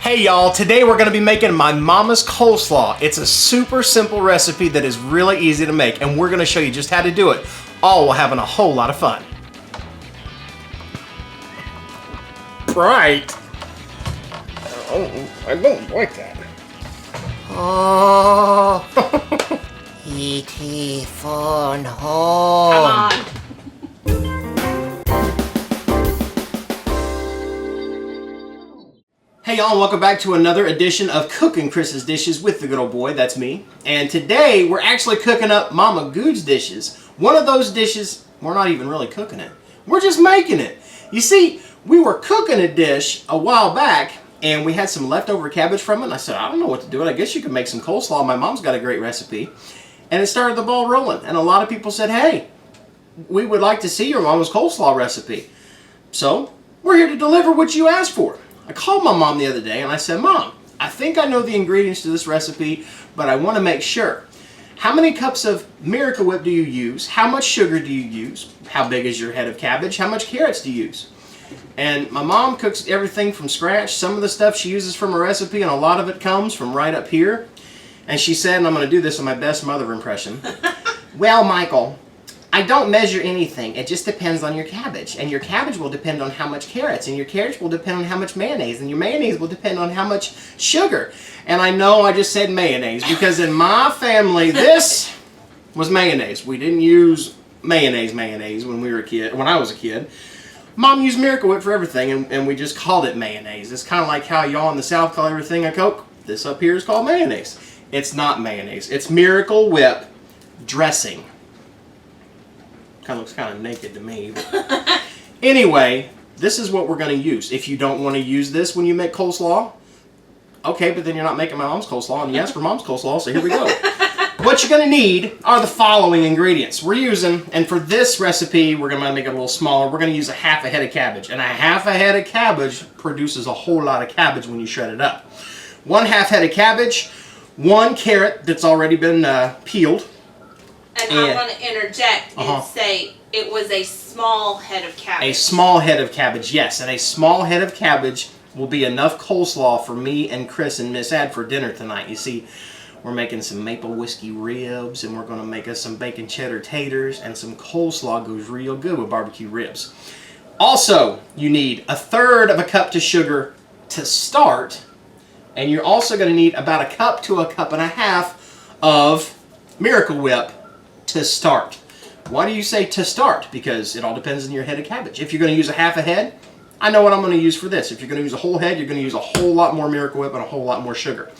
Hey y'all, today we're going to be making my mama's coleslaw. It's a super simple recipe that is really easy to make, and we're going to show you just how to do it, all while having a whole lot of fun. Right. Oh, I don't like that. Oh, E.T. phone home. Come on. Hey y'all, welcome back to another edition of Cooking Chris's Dishes with the good old boy, that's me. And today we're actually cooking up Mama Goode's dishes. One of those dishes, we're not even really cooking it. We're just making it. You see, we were cooking a dish a while back and we had some leftover cabbage from it. And I said, I don't know what to do with it. I guess you could make some coleslaw. My mom's got a great recipe. And it started the ball rolling. And a lot of people said, hey, we would like to see your mama's coleslaw recipe. So we're here to deliver what you asked for. I called my mom the other day and I said, Mom, I think I know the ingredients to this recipe, but I want to make sure. How many cups of Miracle Whip do you use? How much sugar do you use? How big is your head of cabbage? How much carrots do you use? And my mom cooks everything from scratch. Some of the stuff she uses from a recipe and a lot of it comes from right up here. And she said, and I'm going to do this in my best mother impression, well, Michael, I don't measure anything. It just depends on your cabbage. And your cabbage will depend on how much carrots. And your carrots will depend on how much mayonnaise. And your mayonnaise will depend on how much sugar. And I know I just said mayonnaise because in my family, this was mayonnaise. We didn't use mayonnaise when we were a kid, when I was a kid. Mom used Miracle Whip for everything, and we just called it mayonnaise. It's kind of like how y'all in the South call everything a Coke. This up here is called mayonnaise. It's not mayonnaise. It's Miracle Whip dressing. Kind of looks kind of naked to me. But anyway, this is what we're going to use. If you don't want to use this when you make coleslaw, okay, but then you're not making my mom's coleslaw, and you asked for mom's coleslaw, so here we go. What you're going to need are the following ingredients. We're using, and for this recipe, we're going to make it a little smaller, we're going to use a half a head of cabbage. And a half a head of cabbage produces a whole lot of cabbage when you shred it up. 1/2 head of cabbage, 1 carrot that's already been peeled. And I want to interject and say it was a small head of cabbage. A small head of cabbage, yes. And a small head of cabbage will be enough coleslaw for me and Chris and Miss Ad for dinner tonight. You see, we're making some maple whiskey ribs, and we're going to make us some bacon cheddar taters, and some coleslaw goes real good with barbecue ribs. Also, you need 1/3 cup to sugar to start, and you're also going to need about 1 cup to 1.5 cups of Miracle Whip to start. Why do you say to start? Because it all depends on your head of cabbage. If you're going to use a half a head, I know what I'm going to use for this. If you're going to use a whole head, you're going to use a whole lot more Miracle Whip and a whole lot more sugar.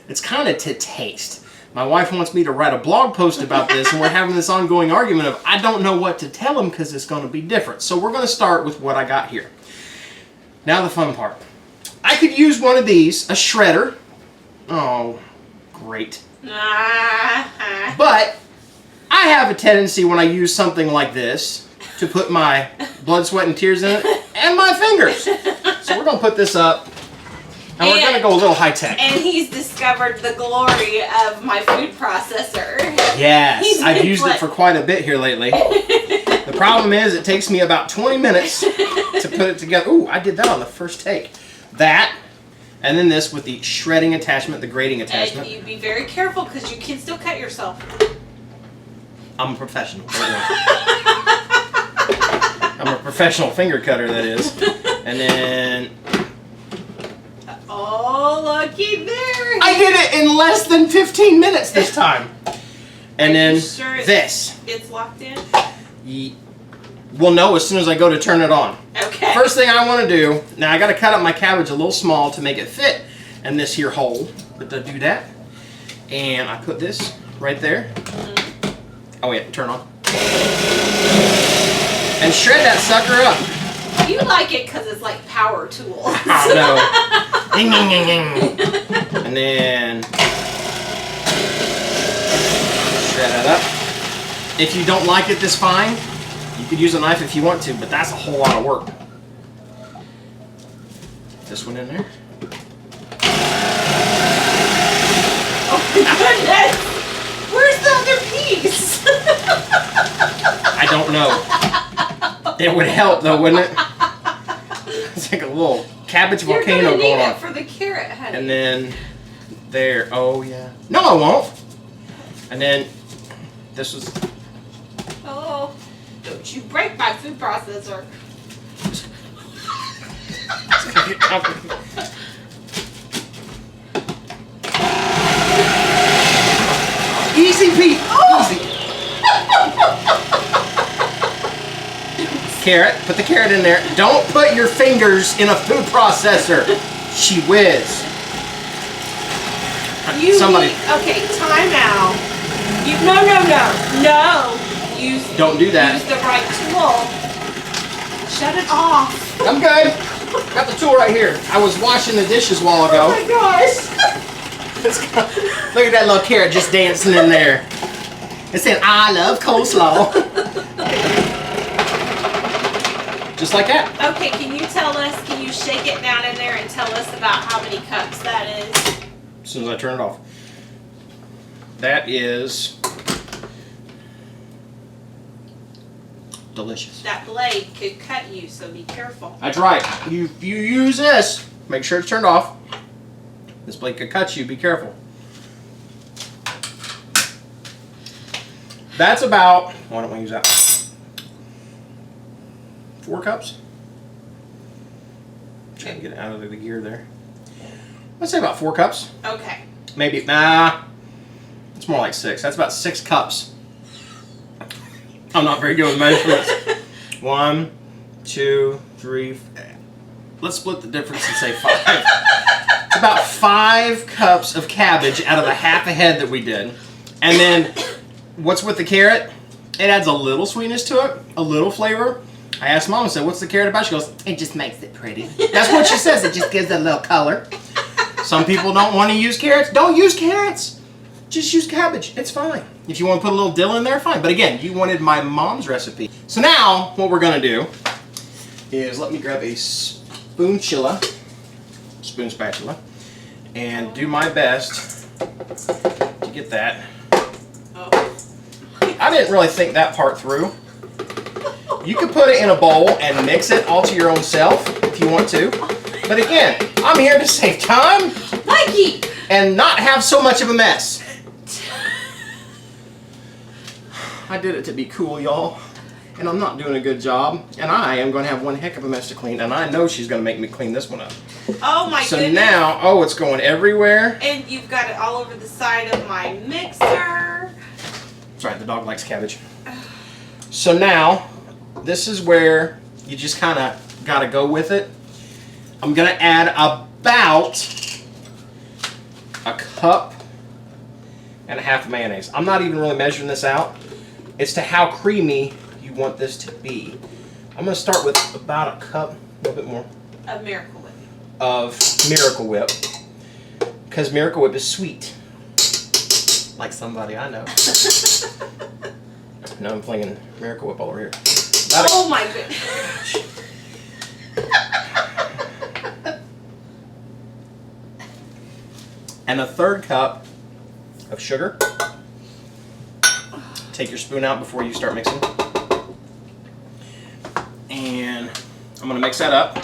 It's kind of to taste. My wife wants me to write a blog post about this, and we're having this ongoing argument of I don't know what to tell them because it's going to be different. So we're going to start with what I got here. Now the fun part. I could use one of these, a shredder. Oh, great. But I have a tendency when I use something like this to put my blood, sweat, and tears in it, and my fingers. So we're going to put this up, and we're going to go a little high-tech. And he's discovered the glory of my food processor. Yes, I've used it for quite a bit here lately. The problem is it takes me about 20 minutes to put it together. Ooh, I did that on the first take. That, and then this with the shredding attachment, the grating attachment. And you be very careful because you can still cut yourself. I'm a professional. I'm a professional finger cutter, that is. And then... Oh, looky there. I did it in less than 15 minutes this time. And then sure this. It's locked in? We'll know as soon as I go to turn it on. Okay. First thing I want to do, now I got to cut up my cabbage a little small to make it fit in this here hole. But to do that, and I put this right there. Oh wait, turn on. And shred that sucker up. You like it because it's like power tools. Oh no. Ding, ding, ding, ding. And then shred that up. If you don't like it this fine, you could use a knife if you want to, but that's a whole lot of work. This one in there. Oh my goodness! Where's the other piece? I don't know. It would help though, wouldn't it? It's like a little cabbage You're volcano gonna need going it on. for the carrot, honey. And then there. Oh yeah. No, I won't. And then this was. Oh, don't you break my food processor. Easy, Pete. Easy. Carrot. Put the carrot in there. Don't put your fingers in a food processor. She whiz. Somebody. Okay, time out. No. Don't do that. Use the right tool. Shut it off. I'm good. Got the tool right here. I was washing the dishes a while ago. Oh my gosh. Look at that little carrot just dancing in there. It said, I love coleslaw. Just like that. Okay, can you shake it down in there and tell us about how many cups that is? As soon as I turn it off. That is delicious. That blade could cut you, so be careful. That's right. You use this, make sure it's turned off. This blade could cut you, be careful. That's about, why don't we use that? 4 cups? Trying to get it out of the gear there. Let's say about 4 cups. Okay. Maybe, nah. It's more like 6. That's about 6 cups. I'm not very good with measurements. 1, 2, 3. Let's split the difference and say 5. It's about 5 cups of cabbage out of the half a head that we did. And then, what's with the carrot? It adds a little sweetness to it, a little flavor. I asked Mom, I said, what's the carrot about? She goes, it just makes it pretty. That's what she says. It just gives it a little color. Some people don't want to use carrots. Don't use carrots. Just use cabbage. It's fine. If you want to put a little dill in there, fine. But again, you wanted my mom's recipe. So now, what we're going to do is let me grab a spoon spatula, and do my best to get that. Oh. I didn't really think that part through. You could put it in a bowl and mix it all to your own self if you want to. But again, I'm here to save time Mikey! and not have so much of a mess. I did it to be cool, y'all. And I'm not doing a good job. And I am going to have one heck of a mess to clean. And I know she's going to make me clean this one up. Oh my goodness. So now, oh, it's going everywhere. And you've got it all over the side of my mixer. That's right, the dog likes cabbage. So now, this is where you just kind of got to go with it. I'm going to add about a cup and a half of mayonnaise. I'm not even really measuring this out. It's to how creamy you want this to be. I'm going to start with about a cup, a little bit more. Of Miracle Whip. Of Miracle Whip. Because Miracle Whip is sweet. Like somebody I know. Now I'm flinging Miracle Whip all over here. Oh my goodness. And a 1/3 cup of sugar. Take your spoon out before you start mixing. And I'm going to mix that up.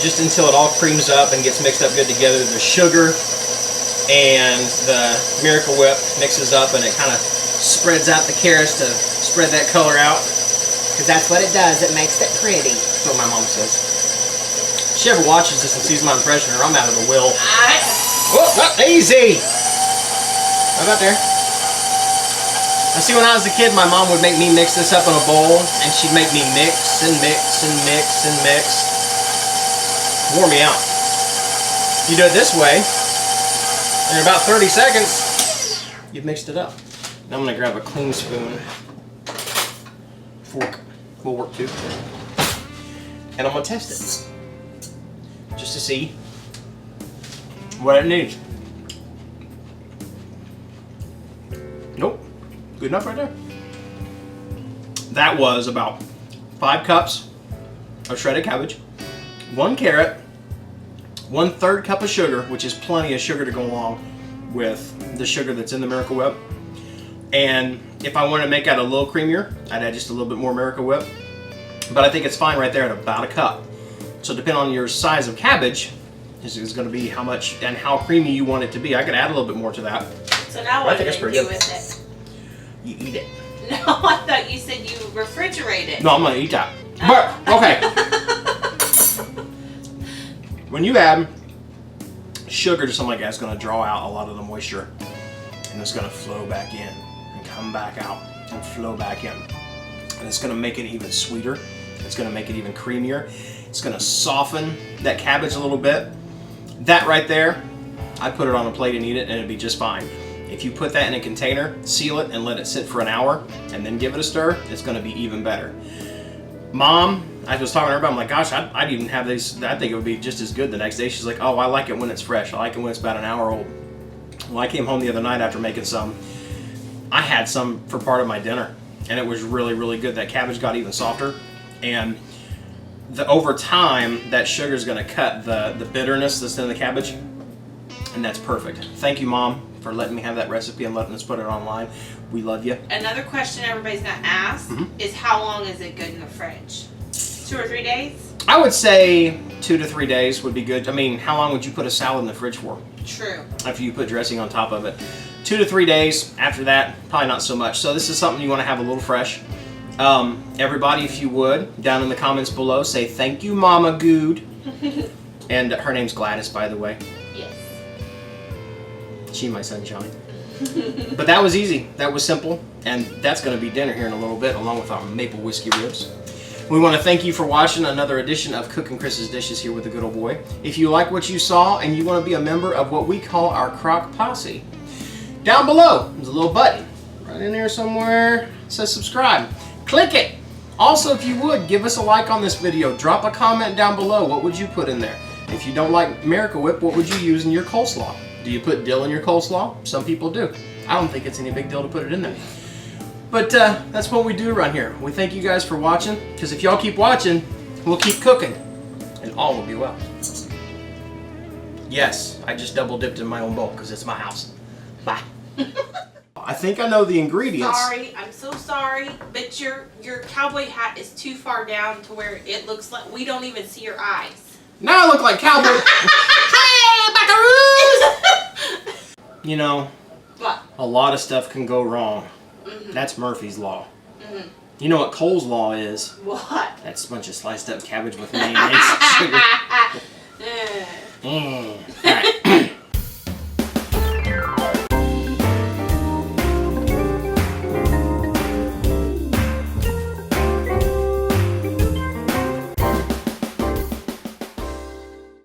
Just until it all creams up and gets mixed up good together. The sugar and the Miracle Whip mixes up and it kind of spreads out the carrots to spread that color out. Because that's what it does. It makes it pretty. That's what my mom says. If she ever watches this and sees my impression of her, I'm out of the will. Whoa, easy! How about there? I see when I was a kid, my mom would make me mix this up in a bowl, and she'd make me mix and mix and mix and mix. Wore me out. You do it this way, in about 30 seconds, you've mixed it up. Now I'm going to grab a clean spoon. Fork will work too. And I'm going to test it. Just to see what it needs. Nope. Good enough right there. That was about 5 cups of shredded cabbage, 1 carrot, 1/3 cup of sugar, which is plenty of sugar to go along with the sugar that's in the Miracle Whip, And if I want to make it a little creamier, I'd add just a little bit more Miracle Whip. But I think it's fine right there at about a cup. So depending on your size of cabbage, this is going to be how much and how creamy you want it to be. I could add a little bit more to that. So now what do you do with it? You eat it. No, I thought you said you refrigerate it. No, I'm going to eat that. But, okay. When you add sugar to something like that, it's going to draw out a lot of the moisture. And it's going to flow back in and come back out and flow back in. And it's going to make it even sweeter. It's going to make it even creamier. It's going to soften that cabbage a little bit. That right there, I'd put it on a plate and eat it, and it'd be just fine. If you put that in a container, seal it, and let it sit for an hour, and then give it a stir, it's going to be even better. Mom, I was talking to her about, I'm like, gosh, I'd even have these, I think it would be just as good the next day. She's like, oh, I like it when it's fresh. I like it when it's about an hour old. Well, I came home the other night after making some. I had some for part of my dinner, and it was really, really good. That cabbage got even softer, and over time, that sugar is going to cut the bitterness that's in the cabbage, and that's perfect. Thank you, Mom, for letting me have that recipe and letting us put it online. We love you. Another question everybody's going to ask is how long is it good in the fridge? 2 or 3 days? I would say 2 to 3 days would be good. I mean, how long would you put a salad in the fridge for? True. After you put dressing on top of it. 2 to 3 days. After that, probably not so much. So this is something you want to have a little fresh. Everybody, if you would, down in the comments below, say thank you, Mama Goode. And her name's Gladys, by the way. Yes. She my sunshine. But that was easy. That was simple. And that's going to be dinner here in a little bit, along with our maple whiskey ribs. We want to thank you for watching another edition of Cooking Chris's Dishes here with the Good Old Boy. If you like what you saw and you want to be a member of what we call our Crock Posse, down below there's a little button right in there somewhere. It says subscribe. Click it. Also, if you would, give us a like on this video. Drop a comment down below. What would you put in there? If you don't like Miracle Whip, what would you use in your coleslaw? Do you put dill in your coleslaw? Some people do. I don't think it's any big deal to put it in there. But that's what we do around here. We thank you guys for watching, because if y'all keep watching, we'll keep cooking, and all will be well. Yes, I just double dipped in my own bowl because it's my house. Bye. I think I know the ingredients. Sorry, I'm so sorry, but your cowboy hat is too far down to where it looks like we don't even see your eyes. Now I look like cowboy. Hey, buckaroos! You know, What? a lot of stuff can go wrong. That's Murphy's Law. You know what Coleslaw is? What? That's a bunch of sliced up cabbage with mayonnaise and sugar. All right.